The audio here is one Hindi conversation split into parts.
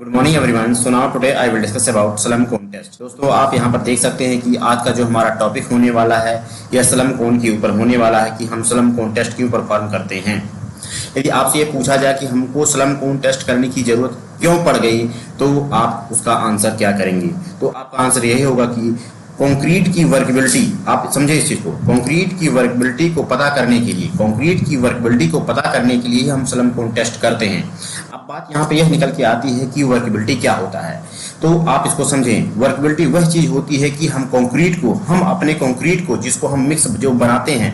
Good morning everyone. So now today I will discuss about slump cone test. दोस्तों आप यहाँ पर देख सकते हैं कि आज का जो हमारा टॉपिक होने वाला है यह स्लम कोन के ऊपर होने वाला है कि हम स्लम कोन टेस्ट क्यों परफॉर्म करते हैं। यदि आपसे ये पूछा जाए कि हमको स्लम कोन टेस्ट करने की जरूरत क्यों पड़ गई तो आप उसका आंसर क्या करेंगे। तो आपका आंसर यही होगा कि कंक्रीट की वर्कबिलिटी, आप समझे इस चीज को, कंक्रीट की वर्कबिलिटी को पता करने के लिए, कंक्रीट की वर्कबिलिटी को पता करने के लिए हम स्लम कोन टेस्ट करते हैं। अब बात यहाँ पे यह निकल के आती है कि वर्कबिलिटी क्या होता है। तो आप इसको समझें, वर्कबिलिटी वह चीज होती है कि हम अपने कंक्रीट को जिसको हम मिक्स जो बनाते हैं,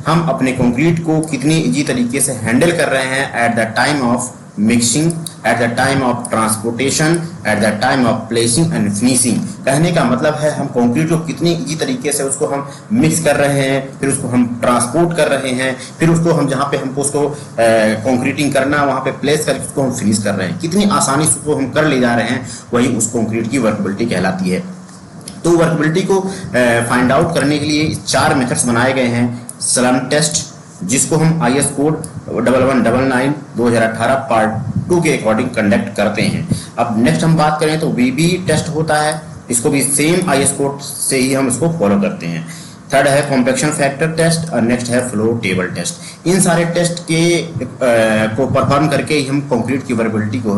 हम अपने कंक्रीट को कितनी इजी तरीके से हैंडल कर रहे हैं at the time of mixing, at the time of transportation, at the time of placing and finishing. कहने का मतलब है हम कंक्रीट को कितनी इजी तरीके से उसको हम मिक्स कर रहे हैं, फिर उसको हम ट्रांसपोर्ट कर रहे हैं, फिर उसको हम जहाँ पे हमको उसको कंक्रीटिंग करना वहाँ पे प्लेस करके उसको हम फिनिश कर रहे हैं, कितनी आसानी से उसको हम कर ले जा रहे हैं, वही उस कंक्रीट की वर्कबिलिटी कहलाती है। तो वर्कबिलिटी को फाइंड आउट करने के लिए 4 मेथड्स बनाए गए हैं स्लम टेस्ट, जिसको हम IS कोड 1199/2018 पार्ट 2 के अकॉर्डिंग कंडक्ट करते हैं। अब नेक्स्ट हम बात करें तो VB टेस्ट होता है, इसको भी सेम IS कोड से ही हम इसको फॉलो करते हैं। थर्ड है कॉम्पैक्शन फैक्टर टेस्ट और नेक्स्ट है फ्लो टेबल टेस्ट। इन सारे टेस्ट के को परफॉर्म करके ही हम कंक्रीट की वर्कबिलिटी को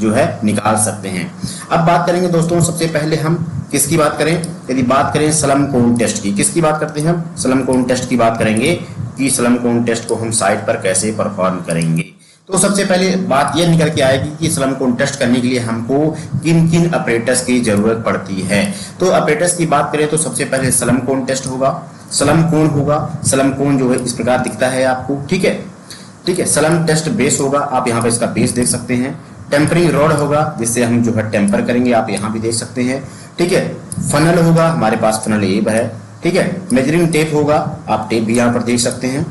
जो है निकाल सकते हैं। अब बात करेंगे दोस्तों, सबसे पहले हम किसकी बात करें, यदि बात करें स्लम कोन टेस्ट की, किसकी बात करते हैं हम, स्लम कोन टेस्ट की बात करेंगे कि स्लम कोन टेस्ट को हम साइट पर कैसे परफॉर्म करेंगे। तो सबसे पहले बात यह निकल के आएगी कि स्लम कोन टेस्ट करने के लिए हमको किन किन ऑपरेटर्स की जरूरत पड़ती है। तो ऑपरेटर्स की बात करें तो सबसे पहले स्लम कोन टेस्ट होगा, स्लम कोन होगा। स्लम कोन जो है इस प्रकार दिखता है आपको, ठीक है। स्लम टेस्ट बेस होगा, आप यहाँ पर इसका बेस देख सकते हैं। टेम्परिंग रॉड होगा जिससे हम जो है टेम्पर करेंगे, आप यहाँ भी देख सकते हैं, ठीक है। फनल होगा, हमारे पास फनल एब है, ठीक है। मेजरिंग टेप होगा, आप टेप भी यहाँ पर देख सकते हैं।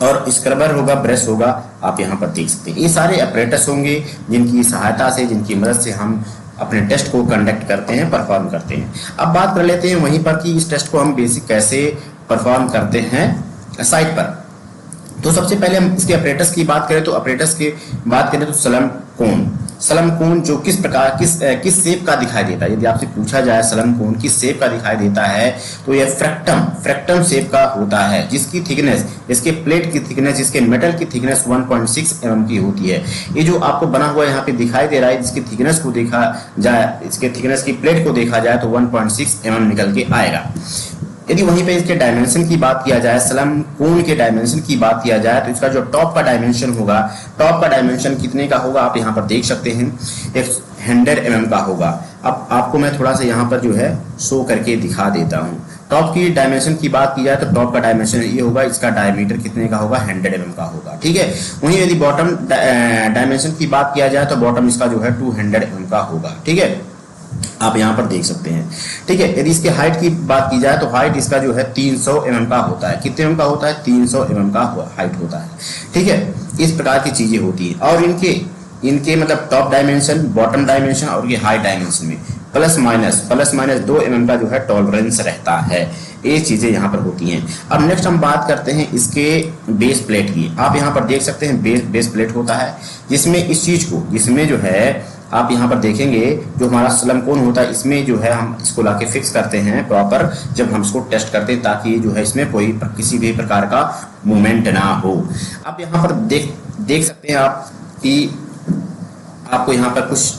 और स्क्रबर होगा, ब्रश होगा, आप यहाँ पर देख सकते हैं। ये सारे ऑपरेटर्स होंगे जिनकी सहायता से, जिनकी मदद से हम अपने टेस्ट को कंडक्ट करते हैं, परफॉर्म करते हैं। अब बात कर लेते हैं वहीं पर कि इस टेस्ट को हम बेसिक कैसे परफॉर्म करते हैं साइट पर। तो सबसे पहले हम इसके ऑपरेटर्स की बात करें तो ऑपरेटर्स की बात करें तो स्लम कोन जो किस प्रकार किस शेप का दिखाई देता है। यदि आपसे पूछा जाए स्लम कोन किस शेप का दिखाई देता है तो यह फ्रैक्टम शेप का होता है, जिसकी थिकनेस, इसके प्लेट की थिकनेस, इसके मेटल की थिकनेस 1.6 mm की होती है। ये जो आपको बना हुआ यहाँ पे दिखाई दे रहा है, जिसकी थिकनेस को देखा जाए, इसके थिकनेस की प्लेट को देखा जाए तो 1.6 mm निकल के आएगा। यदि वहीं पे इसके डायमेंशन की बात किया जाए, स्लम कोन के डायमेंशन की बात किया जाए तो इसका जो टॉप का डायमेंशन होगा, टॉप का डायमेंशन कितने का होगा आप यहाँ पर देख सकते हैं, 100 mm का होगा। अब आपको मैं थोड़ा सा यहाँ पर जो है शो करके दिखा देता हूँ। टॉप की डायमेंशन की बात की जाए तो टॉप का डायमेंशन ये होगा, इसका डायमीटर कितने का होगा, 100 mm का होगा, ठीक है। वहीं यदि बॉटम डायमेंशन की बात किया जाए तो बॉटम इसका जो है 200 mm का होगा, ठीक है, आप यहाँ पर देख सकते हैं, ठीक है। यदि इसके हाइट की बात की जाए तो हाइट इसका जो है 300 mm का होता है। कितने mm का होता है, 300 mm का हाइट होता है, ठीक है। इस प्रकार की चीजें होती है। और इनके मतलब टॉप डायमेंशन, बॉटम डायमेंशन और ये हाइट डायमेंशन में प्लस माइनस 2 mm का जो है टॉलरेंस रहता है। ये चीजें यहाँ पर होती हैं। अब नेक्स्ट हम बात करते हैं इसके बेस प्लेट की। आप यहाँ पर देख सकते हैं बेस प्लेट होता है, जिसमें इस चीज को, जिसमें जो है आप यहाँ पर देखेंगे जो हमारा स्लम कोन होता है, इसमें जो है हम इसको लाके फिक्स करते हैं प्रॉपर जब हम इसको टेस्ट करते हैं, ताकि जो है इसमें कोई किसी भी प्रकार का मूवमेंट ना हो। अब यहाँ पर देख सकते हैं आप कि आपको यहाँ पर कुछ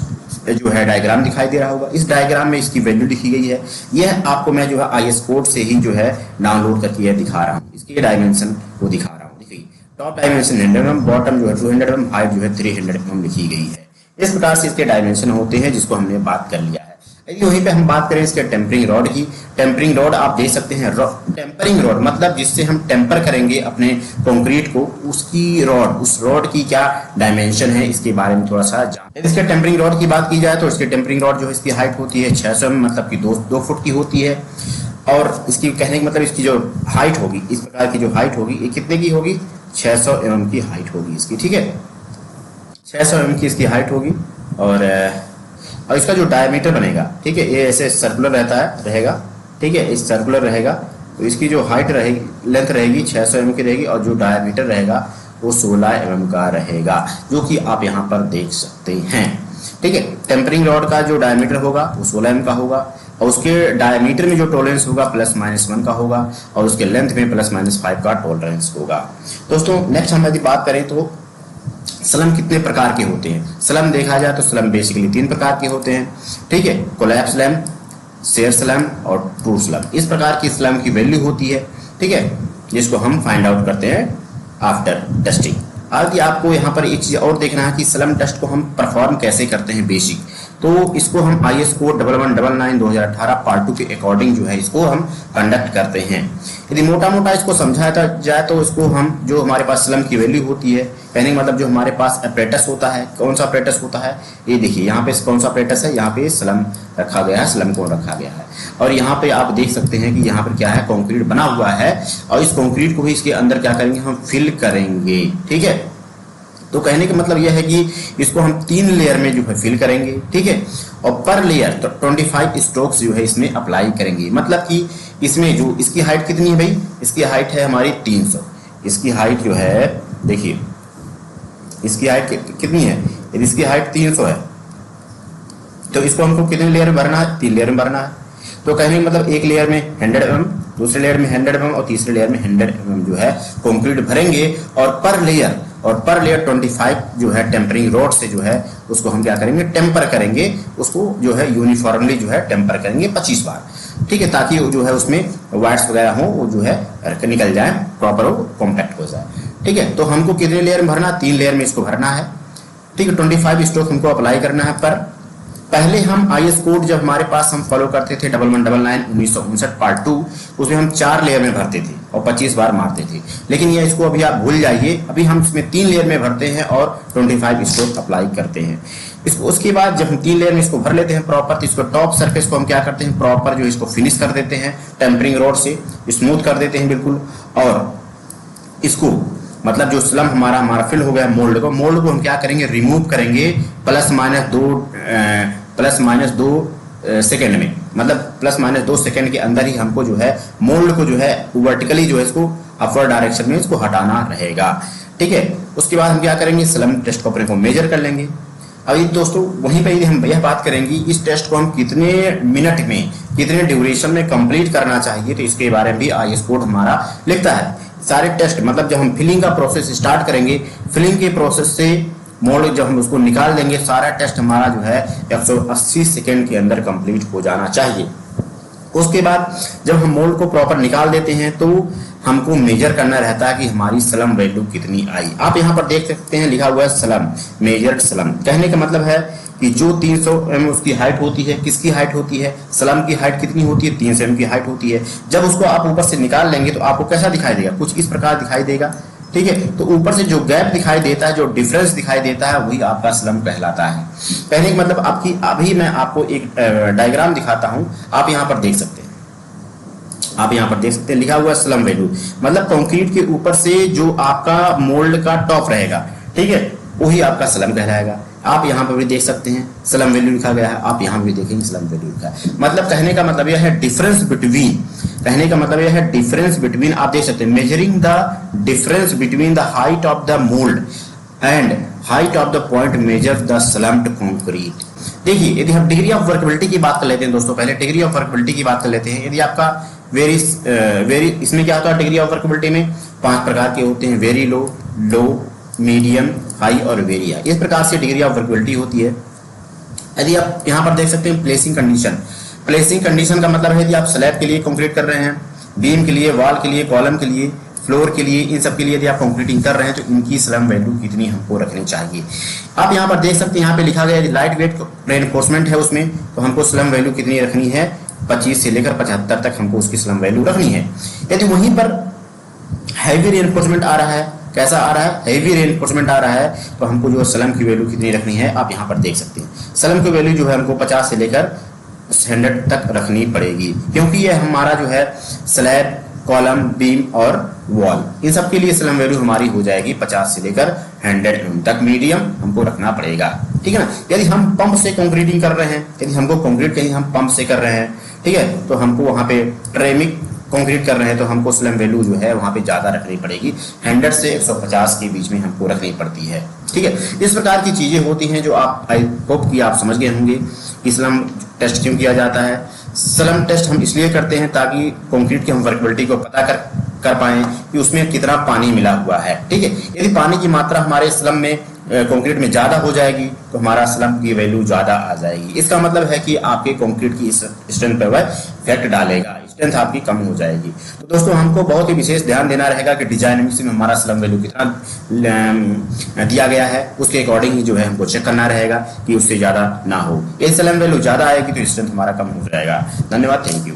जो है डायग्राम दिखाई दे रहा होगा। इस डायग्राम में इसकी वैल्यू लिखी गई है। यह आपको मैं जो है IS कोड से ही जो है डाउनलोड करके यह दिखा रहा हूँ। इसकी डायमेंशन को दिखा रहा हूँ। देखिए टॉप डायमेंशन 100 mm, बॉटम जो है 200 mm, हाइट जो है 300 mm लिखी गई है। इस प्रकार से इसके डायमेंशन होते हैं, जिसको हमने बात कर लिया है। यदि वहीं पे हम बात करें इसके टेम्परिंग रॉड की, टेम्परिंग रॉड आप देख सकते हैं। टेम्परिंग रॉड मतलब जिससे हम टेम्पर करेंगे अपने कंक्रीट को, उसकी रॉड, उस रॉड की क्या डायमेंशन है इसके बारे में थोड़ा सा जान। यदि इसके टेम्परिंग रॉड की बात की जाए तो इसके टेम्परिंग रॉड जो है इसकी हाइट होती है 600 mm, मतलब कि 2 फुट की होती है। और इसकी कहने का मतलब इसकी जो हाइट होगी, इस प्रकार की जो हाइट होगी, ये कितने की होगी, 600 mm की हाइट होगी इसकी, ठीक है। 600 mm की इसकी हाइट होगी। और इसका जो डायमीटर बनेगा, ठीक है, ये ऐसे सर्कुलर रहेगा, ठीक है, इस सर्कुलर रहेगा। तो इसकी जो हाइट रहेगी, लेंथ रहेगी 600 mm की रहेगी, और जो डायमीटर रहेगा वो 16 mm का रहेगा, जो कि आप यहाँ पर देख सकते हैं। ठीक है। टेम्परिंग रॉड का जो डायमीटर होगा वो 16 mm का होगा और उसके डायमीटर में जो टॉलरेंस होगा +-1 का होगा और उसके लेंथ में +-5 का टॉलरेंस होगा। दोस्तों नेक्स्ट हम यदि बात करें तो स्लम कितने प्रकार के होते हैं। स्लम देखा जाए तो स्लम बेसिकली 3 प्रकार के होते हैं, ठीक है। कोलैप्स स्लम, शेयर स्लम और ट्रू स्लम। इस प्रकार की स्लम की वैल्यू होती है, ठीक है, जिसको हम फाइंड आउट करते हैं आफ्टर टेस्टिंग। आज आपको यहाँ पर एक चीज और देखना है कि स्लम टेस्ट को हम परफॉर्म कैसे करते हैं बेसिक। तो इसको हम IS कोड 1199/2018 पार्ट 2 के अकॉर्डिंग जो है इसको हम कंडक्ट करते हैं। यदि मोटा मोटा इसको समझाया जाए तो इसको हम जो हमारे पास स्लम की वैल्यू होती है, कहने का मतलब जो हमारे पास अपरेटस होता है, कौन सा अपरेटस होता है, ये देखिए यहाँ पे कौन सा अपरेटस है, यहाँ पे स्लम रखा गया है, स्लम कोन रखा गया है और यहाँ पे आप देख सकते हैं कि यहाँ पर क्या है, कंक्रीट बना हुआ है और इस कंक्रीट को भी इसके अंदर क्या करेंगे, हम फिल करेंगे, ठीक है। तो कहने का मतलब यह है कि इसको हम 3 लेयर में जो है फिल करेंगे, ठीक है, और पर लेयर तो 25 स्ट्रोक्स जो है इसमें अप्लाई करेंगे। मतलब कि इसमें जो इसकी हाइट कितनी है भाई, इसकी हाइट है हमारी 300। इसकी हाइट जो है देखिए, इसकी हाइट कितनी है, यदि इसकी हाइट 300 है तो इसको हमको कितने लेयर में भरना है, 3 लेयर में भरना है। तो कहने का मतलब एक लेयर में 100 mm, दूसरे लेयर में 100 mm और तीसरे लेयर में 100 mm जो है कंक्रीट भरेंगे और पर लेयर 25 जो है टेम्परिंग रॉड से जो है उसको हम क्या करेंगे, टेम्पर करेंगे, उसको जो है यूनिफॉर्मली जो है टेम्पर करेंगे 25 बार, ठीक है, ताकि जो है उसमें वाइट्स वगैरह हो वो जो है निकल जाए, प्रॉपर हो, कॉम्पैक्ट हो जाए, ठीक है। तो हमको कितने लेयर में भरना, 3 लेयर में इसको भरना है, ठीक है। 25 स्ट्रोक हमको अप्लाई करना है। पर पहले हम IS कोड जब हमारे पास हम फॉलो करते थे 1199/1959 पार्ट 2, उसमें हम 4 लेयर में भरते थे और 25 बार मारते थे। लेकिन ये इसको अभी आप भूल जाइए, अभी हम इसमें 3 लेयर में भरते हैं और 25 स्ट्रोक अप्लाई करते हैं। इसको उसके बाद जब हम 3 लेयर में इसको भर लेते हैं प्रॉपर, तो इसको टॉप सरफेस को हम क्या करते हैं, प्रॉपर जो इसको फिनिश कर देते हैं, टेम्परिंग रॉड से स्मूथ कर देते हैं बिल्कुल। और इसको मतलब जो स्लम हमारा फिल हो गया मोल्ड को हम क्या करेंगे, रिमूव करेंगे +-2 सेकेंड में, मतलब +-2 सेकेंड के अंदर ही हमको जो है मोल्ड को जो है वर्टिकली जो है इसको अपवर्ड डायरेक्शन में इसको हटाना रहेगा, ठीक है। उसके बाद हम क्या करेंगे, स्लम टेस्ट को अपने को मेजर कर लेंगे। अभी दोस्तों वहीं पर हम यह बात करेंगे इस टेस्ट को हम कितने मिनट में, कितने ड्यूरेशन में कंप्लीट करना चाहिए, तो इसके बारे में भी IS कोड हमारा लिखता है। सारे टेस्ट मतलब जब हम फिलिंग का प्रोसेस स्टार्ट करेंगे, फिलिंग के प्रोसेस से मोल्ड जब हम उसको निकाल देंगे, सारा टेस्ट हमारा जो है 180 सेकेंड के अंदर कंप्लीट हो जाना चाहिए। उसके बाद जब हम मोल्ड को प्रॉपर निकाल देते हैं तो हमको मेजर करना रहता है कि हमारी स्लम वैल्यू कितनी आई। आप यहाँ पर देख सकते हैं लिखा हुआ है स्लम, मेजर्ड स्लम। कहने का मतलब है कि जो 300 mm उसकी हाइट होती है, किसकी हाइट होती है, स्लम की हाइट कितनी होती है, 300 mm की हाइट होती है। जब उसको आप ऊपर से निकाल लेंगे तो आपको कैसा दिखाई देगा, कुछ इस प्रकार दिखाई देगा, ठीक है। तो ऊपर से जो गैप दिखाई देता है, जो डिफरेंस दिखाई देता है, वही आपका स्लम कहलाता है। कहने का मतलब आपकी, अभी मैं आपको एक डायग्राम दिखाता हूं, आप यहाँ पर देख सकते हैं, आप यहाँ पर देख सकते हैं लिखा हुआ है स्लम वैल्यू, मतलब कंक्रीट के ऊपर से जो आपका मोल्ड का टॉप रहेगा, ठीक है, वही आपका स्लम कहलाएगा। आप यहाँ पर भी देख सकते हैं स्लम वैल्यू लिखा गया है, आप यहाँ भी देखेंगे स्लम वैल्यू लिखा है। मतलब कहने का मतलब यह है डिफरेंस बिटवीन, कहने का मतलब यह है डिफरेंस बिटवीन, आप देख सकते हैं measuring the difference between the height of the mould and height of the point measure the slumped concrete. देखिए यदि हम डिग्री ऑफ वर्कबिलिटी की बात कर लेते हैं दोस्तों, पहले डिग्री ऑफ वर्कबिलिटी की बात कर लेते हैं। यदि आपका वेरी इसमें क्या होता है, डिग्री ऑफ वर्कबिलिटी में 5 प्रकार के होते हैं, वेरी लो, लो, मीडियम, हाई और वेरी हाई। इस प्रकार से डिग्री ऑफ वर्कबिलिटी होती है। यदि आप यहाँ पर देख सकते हैं प्लेसिंग कंडीशन, प्लेसिंग कंडीशन का मतलब है यदि आप स्लैब के लिए कंक्रीट कर रहे हैं, बीम के लिए, वॉल के लिए, कॉलम के लिए, फ्लोर के लिए, इन सब के लिए यदि आप कंक्रीटिंग कर रहे हैं तो इनकी स्लम वैल्यू कितनी हमको रखनी चाहिए। आप यहाँ पर देख सकते हैं, यहाँ पे लिखा गया यदि लाइट वेट रेनफोर्समेंट है उसमें तो हमको स्लम वैल्यू कितनी रखनी है, 25 से लेकर 75 तक हमको उसकी स्लम वैल्यू रखनी है। यदि वहीं पर हैवी रेनफोर्समेंट आ रहा है, कैसा आ रहा है, हैवी रेनफोर्समेंट आ रहा है, तो हमको जो स्लम की वैल्यू कितनी रखनी है आप यहाँ पर देख सकते हैं। स्लम की वैल्यू जो है हमको 50 से लेकर 100 तक रखनी पड़ेगी, क्योंकि ये हमारा जो है स्लैब, कॉलम, बीम और वॉल, इन सब के लिए स्लम वैल्यू हमारी हो जाएगी 50 से लेकर 100 mm तक मीडियम हमको रखना पड़ेगा, ठीक है ना। यदि हम पंप से कंक्रीटिंग कर रहे हैं, यदि हमको कंक्रीट कहीं हम पंप से कर रहे हैं, ठीक है, तो हमको वहाँ पे ट्रेमिक कंक्रीट कर रहे हैं तो हमको स्लम वैल्यू जो है वहां पे ज़्यादा रखनी पड़ेगी, 100 से 150 के बीच में हमको रखनी पड़ती है। ठीक है, इस प्रकार की चीज़ें होती हैं जो आप आई होप कि आप समझ गए होंगे कि स्लम टेस्ट क्यों किया जाता है। स्लम टेस्ट हम इसलिए करते हैं ताकि कंक्रीट की हम वर्केबिलिटी को पता कर पाएं कि उसमें कितना पानी मिला हुआ है। ठीक है, यदि पानी की मात्रा हमारे स्लम में कंक्रीट में ज़्यादा हो जाएगी तो हमारा स्लम की वैल्यू ज़्यादा आ जाएगी। इसका मतलब है कि आपके कंक्रीट की स्ट्रेंथ पर वह इफेक्ट डालेगा, स्ट्रेंथ आपकी कम हो जाएगी। तो दोस्तों हमको बहुत ही विशेष ध्यान देना रहेगा कि डिजाइन में हमारा स्लम वैल्यू कितना दिया गया है, उसके अकॉर्डिंग ही जो है हमको चेक करना रहेगा कि उससे ज़्यादा ना हो। यदि स्लम वैल्यू ज़्यादा आएगी तो स्ट्रेंथ हमारा कम हो जाएगा। धन्यवाद, थैंक यू।